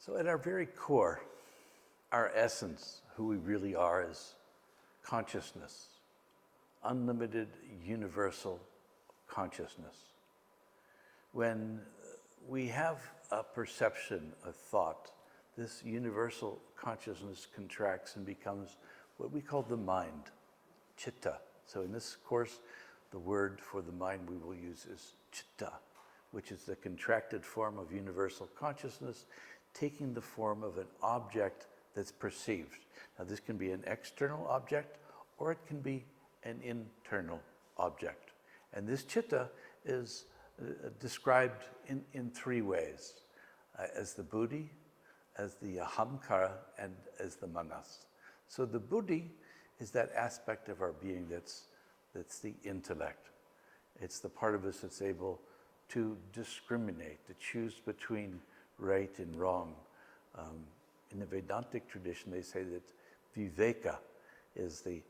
So at our very core, our essence, who we really are, is consciousness, unlimited universal consciousness. When we have a perception, a thought, this universal consciousness contracts and becomes what we call the mind, chitta. So in this course, the word for the mind we will use is chitta, which is the contracted form of universal consciousness, taking the form of an object that's perceived. Now this can be an external object or it can be an internal object. And this chitta is described in three ways, as the buddhi, as the ahamkara, and as the manas. So the buddhi is that aspect of our being that's the intellect. It's the part of us that's able to discriminate, to choose between right and wrong. In the Vedantic tradition, they say that viveka is the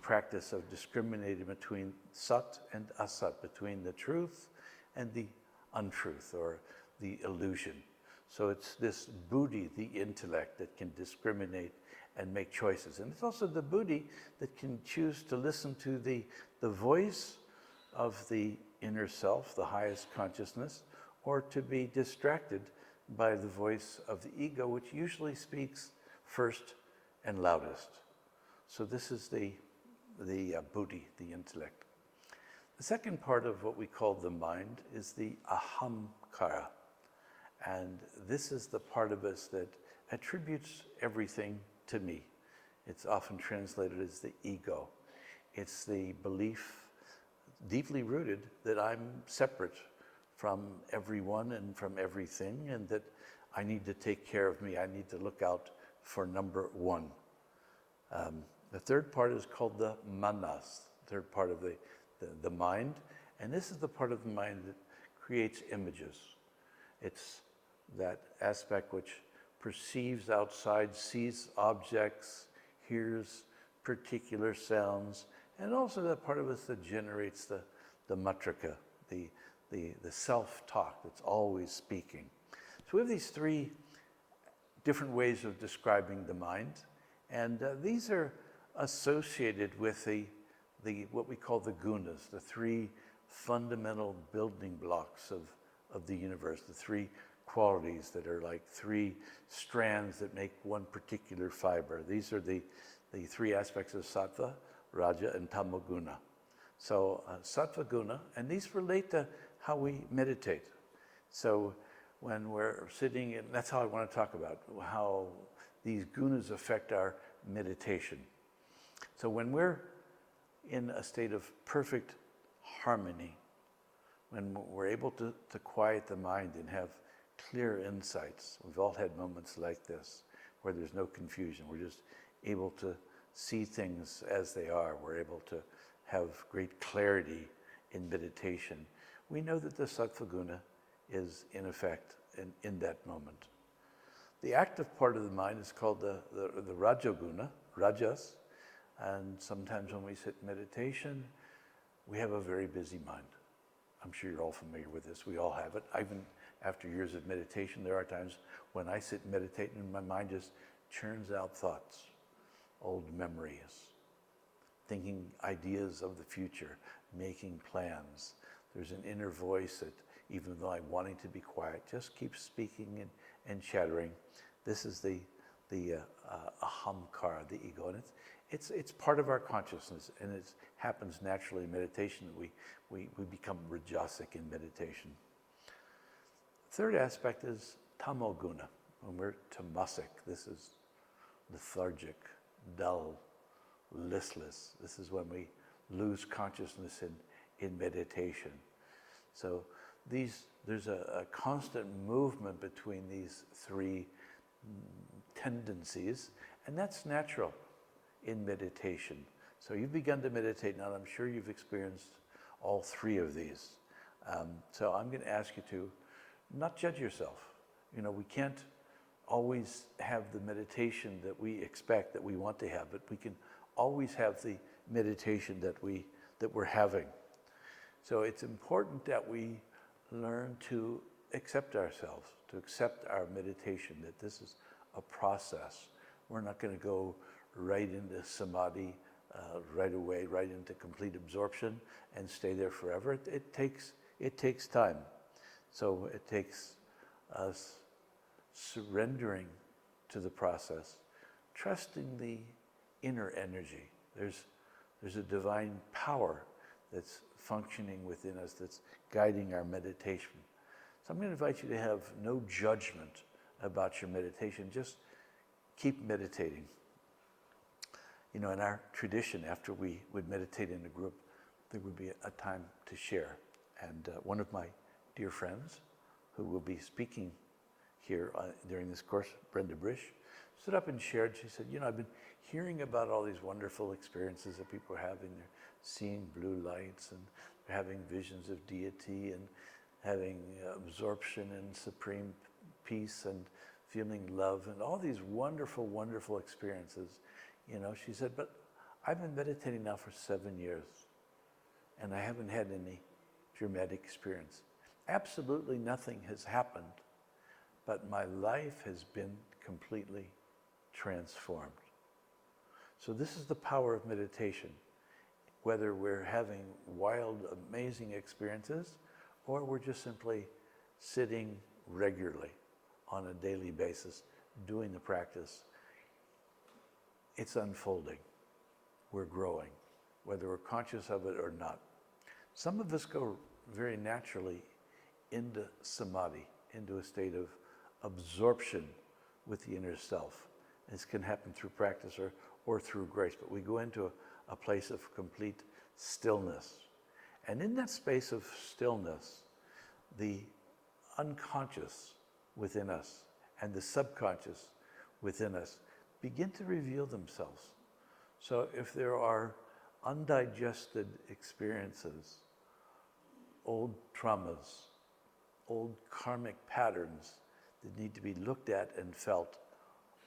practice of discriminating between sat and asat, between the truth and the untruth or the illusion. So it's this buddhi, the intellect, that can discriminate and make choices. And it's also the buddhi that can choose to listen to the voice of the inner self, the highest consciousness, or to be distracted by the voice of the ego, which usually speaks first and loudest. So this is the buddhi, the intellect. The second part of what we call the mind is the ahamkara. And this is the part of us that attributes everything to me. It's often translated as the ego. It's the belief, deeply rooted, that I'm separate from everyone and from everything, and that I need to take care of me. I need to look out for number one. The third part is called the manas, third part of the mind. And this is the part of the mind that creates images. It's that aspect which perceives outside, sees objects, hears particular sounds, and also that part of us that generates the matrika, the self-talk that's always speaking. So we have these three different ways of describing the mind, and these are associated with the what we call the gunas, the three fundamental building blocks of the universe, the three qualities that are like three strands that make one particular fiber. These are the three aspects of sattva, raja, and tamoguna. So sattva guna, and these relate to how we meditate. So when we're sitting, and that's how I want to talk about how these gunas affect our meditation. So when we're in a state of perfect harmony, when we're able to quiet the mind and have clear insights, we've all had moments like this where there's no confusion. We're just able to see things as they are. We're able to have great clarity in meditation. We know that the sattva guna is in effect in that moment. The active part of the mind is called the rajoguna, rajas, and sometimes when we sit in meditation, we have a very busy mind. I'm sure you're all familiar with this. We all have it. Even after years of meditation, there are times when I sit and meditate and my mind just churns out thoughts, old memories, thinking ideas of the future, making plans. There's an inner voice that, even though I'm wanting to be quiet, just keeps speaking and chattering. This is the ahamkara, the ego, and it's part of our consciousness, and it happens naturally in meditation that we become rajasic in meditation. Third aspect is tamoguna. When we're tamasic, this is lethargic, dull, listless. This is when we lose consciousness in meditation. So there's a constant movement between these three tendencies, and that's natural in meditation. So you've begun to meditate now, and I'm sure you've experienced all three of these. So I'm going to ask you to not judge yourself. You know, we can't always have the meditation that we expect, that we want to have, but we can always have the meditation that we're having. So it's important that we learn to accept ourselves, to accept our meditation, that this is a process. We're not going to go right into samadhi right away, right into complete absorption and stay there forever. It takes time. So it takes us surrendering to the process, trusting the inner energy. There's a divine power that's functioning within us, that's guiding our meditation. So I'm going to invite you to have no judgment about your meditation. Just keep meditating. You know, in our tradition, after we would meditate in a group, there would be a time to share. And one of my dear friends, who will be speaking here during this course, Brenda Brish, stood up and shared. She said, you know, I've been hearing about all these wonderful experiences that people are having. They're seeing blue lights, and they're having visions of deity, and having absorption in supreme peace, and feeling love, and all these wonderful, wonderful experiences. You know, she said, but I've been meditating now for 7 years, and I haven't had any dramatic experience. Absolutely nothing has happened, but my life has been completely transformed. So this is the power of meditation. Whether we're having wild, amazing experiences, or we're just simply sitting regularly on a daily basis, doing the practice, it's unfolding. We're growing, whether we're conscious of it or not. Some of us go very naturally into samadhi, into a state of absorption with the inner self. This can happen through practice or through grace, but we go into a place of complete stillness. And in that space of stillness, the unconscious within us and the subconscious within us begin to reveal themselves. So if there are undigested experiences, old traumas, old karmic patterns that need to be looked at and felt,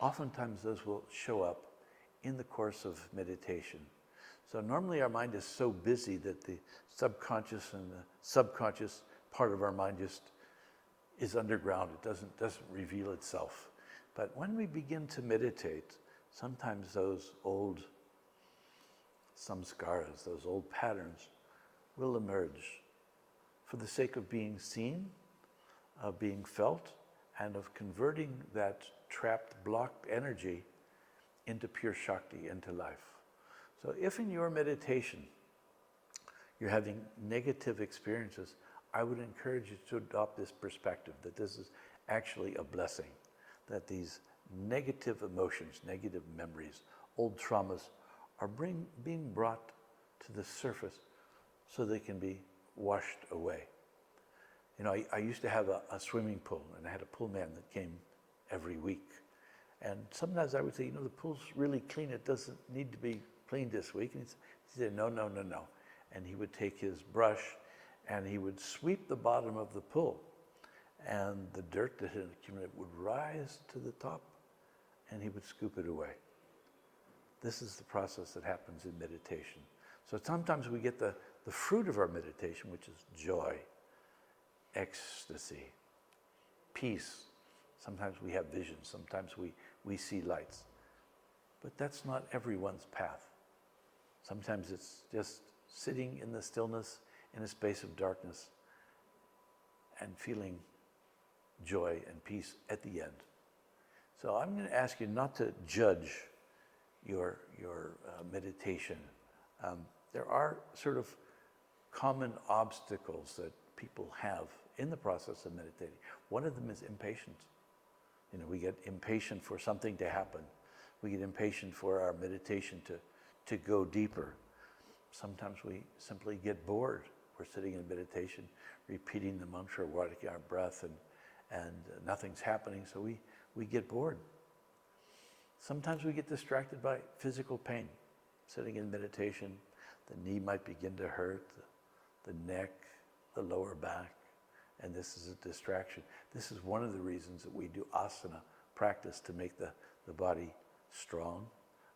oftentimes those will show up in the course of meditation. So normally our mind is so busy that the subconscious and the subconscious part of our mind just is underground. It doesn't reveal itself. But when we begin to meditate, sometimes those old samskaras, those old patterns, will emerge for the sake of being seen, of being felt, and of converting that trapped, blocked energy into pure Shakti, into life. So if in your meditation you're having negative experiences, I would encourage you to adopt this perspective, that this is actually a blessing, that these negative emotions, negative memories, old traumas are being brought to the surface so they can be washed away. You know, I used to have a swimming pool, and I had a pool man that came every week. And sometimes I would say, you know, the pool's really clean. It doesn't need to be cleaned this week. And he said, no. And he would take his brush and he would sweep the bottom of the pool. And the dirt that had accumulated would rise to the top, and he would scoop it away. This is the process that happens in meditation. So sometimes we get the fruit of our meditation, which is joy, ecstasy, peace. Sometimes we have visions. Sometimes we see lights. But that's not everyone's path. Sometimes it's just sitting in the stillness in a space of darkness and feeling joy and peace at the end. So I'm going to ask you not to judge your meditation. There are sort of common obstacles that people have in the process of meditating. One of them is impatience. You know, we get impatient for something to happen. We get impatient for our meditation to go deeper. Sometimes we simply get bored. We're sitting in meditation, repeating the mantra, watching our breath, and nothing's happening, so we get bored. Sometimes we get distracted by physical pain. Sitting in meditation, the knee might begin to hurt, the neck, the lower back, and this is a distraction. This is one of the reasons that we do asana practice, to make the body strong,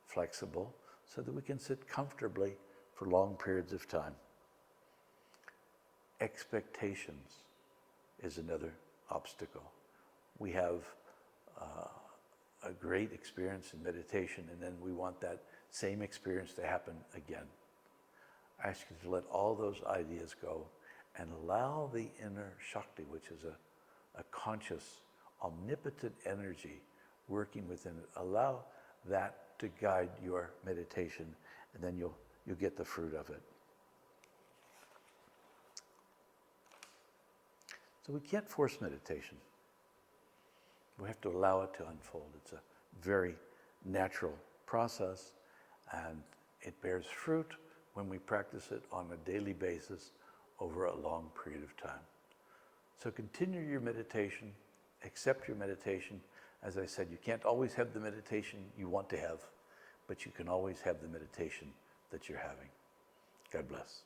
flexible, so that we can sit comfortably for long periods of time. Expectations is another obstacle. We have a great experience in meditation, and then we want that same experience to happen again. I ask you to let all those ideas go and allow the inner Shakti, which is a conscious, omnipotent energy working within it. Allow that to guide your meditation, and then you'll get the fruit of it. So we can't force meditation. We have to allow it to unfold. It's a very natural process, and it bears fruit when we practice it on a daily basis over a long period of time. So continue your meditation, accept your meditation. As I said, you can't always have the meditation you want to have, but you can always have the meditation that you're having. God bless.